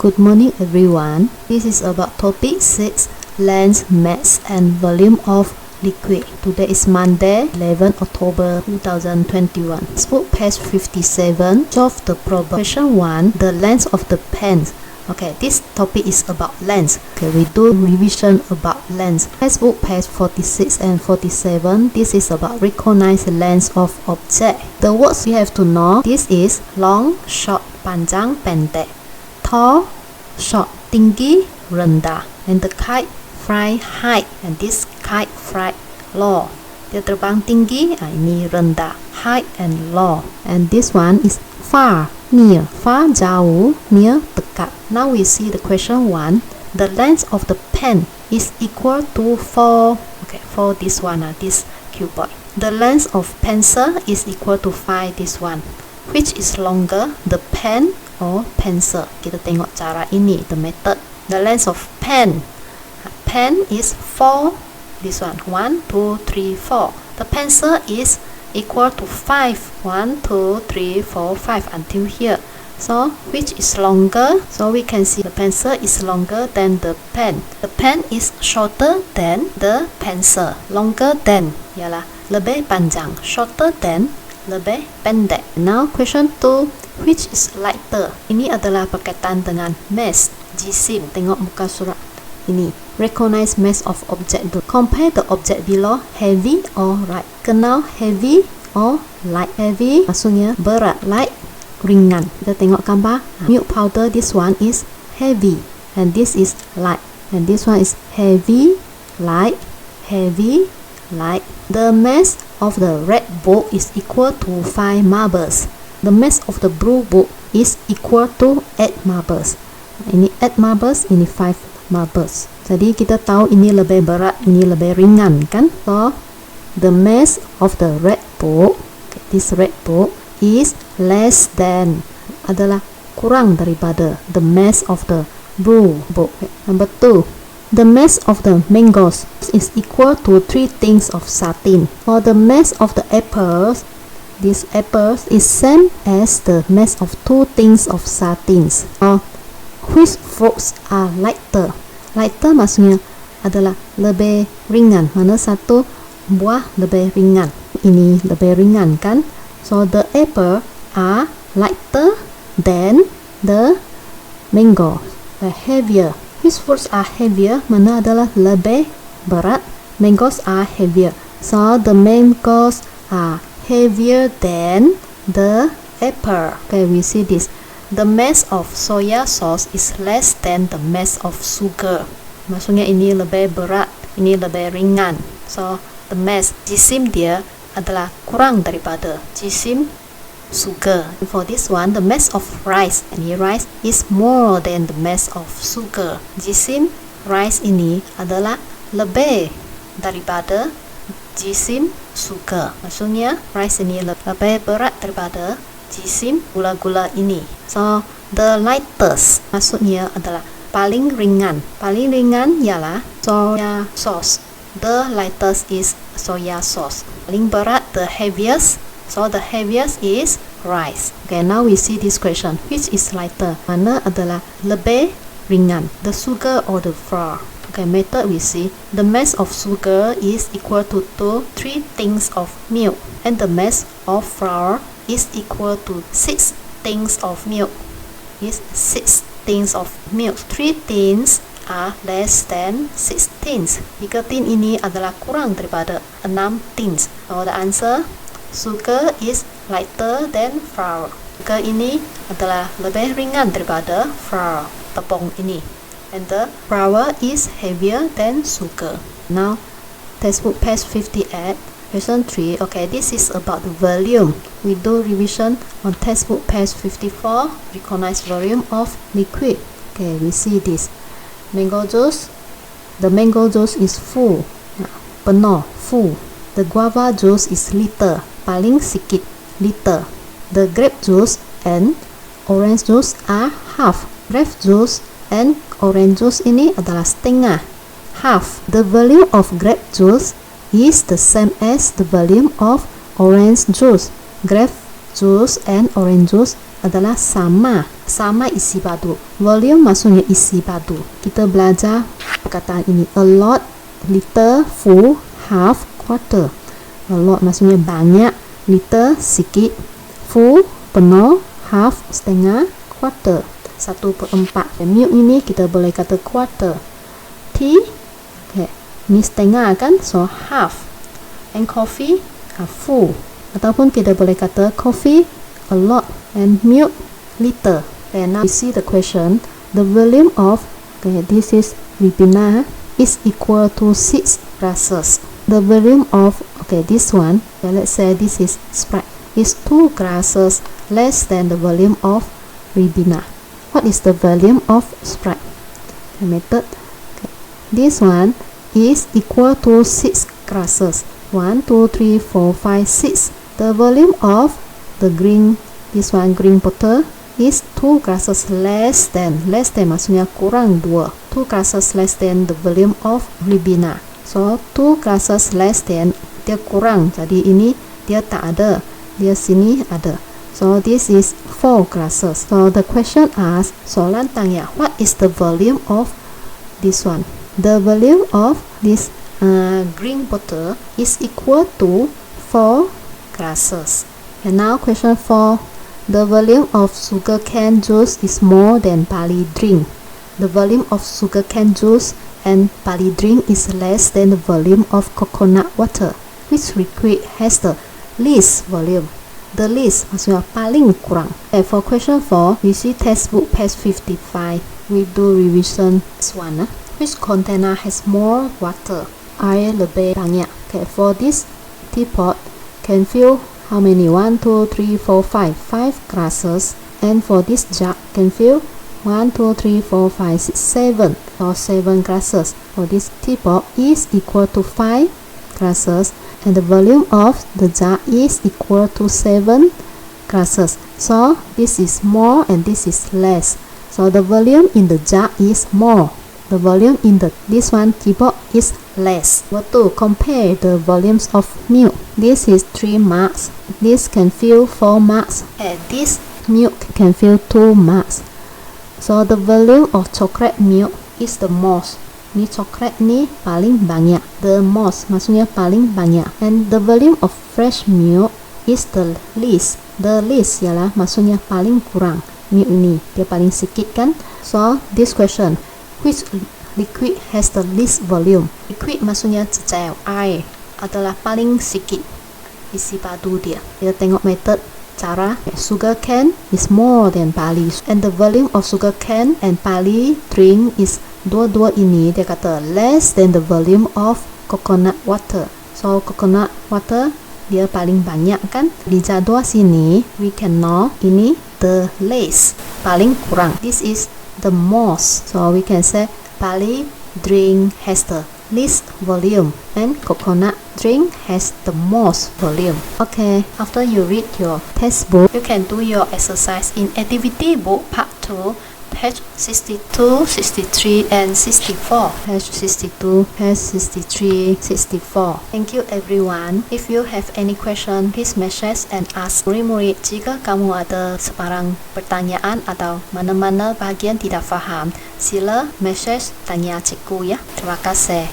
Good morning everyone. This is about topic 6, length, mass and volume of liquid. Today is Monday, 11 October 2021. Textbook page 57. Solve the problem. Question 1. The length of the pen. Okay, this topic is about length. Okay, we do revision about length. Textbook page 46 and 47. This is about recognize the length of object. The words we have to know. This is long, short, panjang, pendek. Tall, short, tinggi, rendah. And the kite fly high, and this kite fly low. Dia terbang tinggi, ini rendah. High and low. And this one is far, near. Far, jauh, near, dekat. Now we see the question 1. The length of the pen is equal to 4. Okay, for this one, this cuboid. The length of pencil is equal to 5. This one. Which is longer, the pen or pencil? Kita tengok cara ini, the method. The length of pen. Pen is 4. This one, 1, 2, 3, 4. The pencil is equal to 5. 1, 2, 3, 4, 5 until here. So which is longer? So we can see the pencil is longer than the pen. The pen is shorter than the pencil. Longer than, ialah lebih panjang. Shorter than, lebih pendek. Now question 2. Which is lighter? Ini adalah berkaitan dengan mass, jisim. Tengok muka surat ini. Recognize mass of object. Compare the object below. Heavy or light? Kenal heavy or light? Heavy maksudnya berat. Light ringan. Kita tengok gambar. Milk powder, this one is heavy and this is light. And this one is heavy, light, heavy, light. The mass of the red book is equal to 5 marbles. The mass of the blue book is equal to 8 marbles. Ini 8 marbles, ini 5 marbles. Jadi kita tahu ini lebih berat, ini lebih ringan, kan? So the mass of the red book, this red book is less than, adalah kurang daripada the mass of the blue book. Number 2. The mass of the mangoes is equal to 3 things of satin. For the mass of the apples, this apples is same as the mass of 2 things of satins. Which fruits are lighter? Lighter maksudnya adalah lebih ringan. Mana satu buah lebih ringan? Ini lebih ringan, kan? So the apple are lighter than the mango. The heavier. Which fruits are heavier? Mana adalah lebih berat? Mangoes are heavier. So the mangoes are heavier than the apple. Okay, we see this. The mass of soya sauce is less than the mass of sugar. Maksudnya ini lebih berat, ini lebih ringan. So the mass, jisim dia adalah kurang daripada jisim sugar. For this one, the mass of rice, ini rice is more than the mass of sugar. Jisim rice ini adalah lebih daripada jisim sugar. Maksudnya rice ini lebih berat daripada jisim gula-gula ini. So the lightest maksudnya adalah paling ringan. Paling ringan ialah soya sauce. The lightest is soya sauce. Paling berat, the heaviest. So the heaviest is rice. Okay, now we see this question. Which is lighter? Mana adalah lebih ringan? The sugar or the flour? Okay, method we see. The mass of sugar is equal to 3 things of milk. And the mass of flour is equal to 6 things of milk. Is 6 things of milk. 3 things are less than 6 tins. 3 tin ini adalah kurang daripada 6 tins. So the answer, sugar is lighter than flour. Sugar ini adalah lebih ringan daripada flour, tepung ini. And the flour is heavier than sugar. Now, textbook page 58, question 3. Okay, this is about the volume. We do revision on textbook page 54. Recognize volume of liquid. Okay, we see this. Mango juice. The mango juice is full. Penuh, full. The guava juice is liter. Paling sikit, liter. The grape juice and orange juice are half. Grape juice and orange juice ini adalah setengah. Half. The volume of grape juice is the same as the volume of orange juice. Grape juice and orange juice adalah sama. Sama isi padu. Volume maksudnya isi padu. Kita belajar perkataan ini. A lot, little, full, half, quarter. A lot maksudnya banyak, little, sikit, full, penuh, half, setengah, quarter, 1/4. Milk ini kita boleh kata quarter. Tea, okay, ni setengah kan, so half. And coffee, full. Ataupun kita boleh kata coffee, a lot, and milk, little. Okay, now we see the question. The volume of, okay, this is Ribena, is equal to 6 glasses. The volume of, okay, this one, okay, let's say this is Sprite, is 2 glasses less than the volume of Ribena. What is the volume of Sprite? The method, okay, this one is equal to 6 glasses. 1, 2, 3, 4, 5, 6. The volume of the green, this one green bottle, is 2 glasses less than maksudnya kurang 2. 2 glasses less than the volume of Ribena. So 2 glasses less than, dia kurang, jadi ini dia tak ada, dia sini ada. So this is 4 glasses. So the question asks, soalan tanya, what is the volume of this one? The volume of this green bottle is equal to 4 glasses. And now question 4. The volume of sugarcane juice is more than barley drink. The volume of sugarcane juice and barley drink is less than the volume of coconut water. Which liquid has the least volume? The least maksudnya paling kurang. Okay, for question 4, we see textbook page 55. We do revision this one. Which container has more water? Air lebih banyak. Okay, for this teapot can fill how many? 1, 2, 3, 4, 5. 5 glasses. And for this jug can fill 1, 2, 3, 4, 5, 6, 7. Or 7 glasses. For this teapot is equal to 5 glasses. And the volume of the jar is equal to 7 glasses. So this is more and this is less. So the volume in the jar is more. The volume in this one teapot is less. What to compare the volumes of milk? This is 3 mugs. This can fill 4 mugs. And this milk can fill 2 mugs. So the volume of chocolate milk is the most. Ni coklat ni paling banyak. The most maksudnya paling banyak. And the volume of fresh milk is the least. The least ialah maksudnya paling kurang. Milk ni dia paling sikit kan. So this question, which liquid has the least volume? Liquid maksudnya cecil, air adalah paling sikit isi padu dia. Kita tengok method cara. Sugar cane is more than barley, and the volume of sugar cane and barley drink is dua-dua ini dia kata less than the volume of coconut water. So coconut water dia paling banyak kan. Di jadual sini we can know ini the least, paling kurang. This is the most. So we can say barley drink has the least volume and coconut drink has the most volume. Okay, after you read your textbook, you can do your exercise in activity book part 2, page 62, 63 and 64. Page 62, page 63, 64. Thank you everyone. If you have any question, please message and ask. Murid-murid, jika kamu ada sebarang pertanyaan atau mana-mana bahagian tidak faham, sila message tanya cikgu ya. Terima kasih.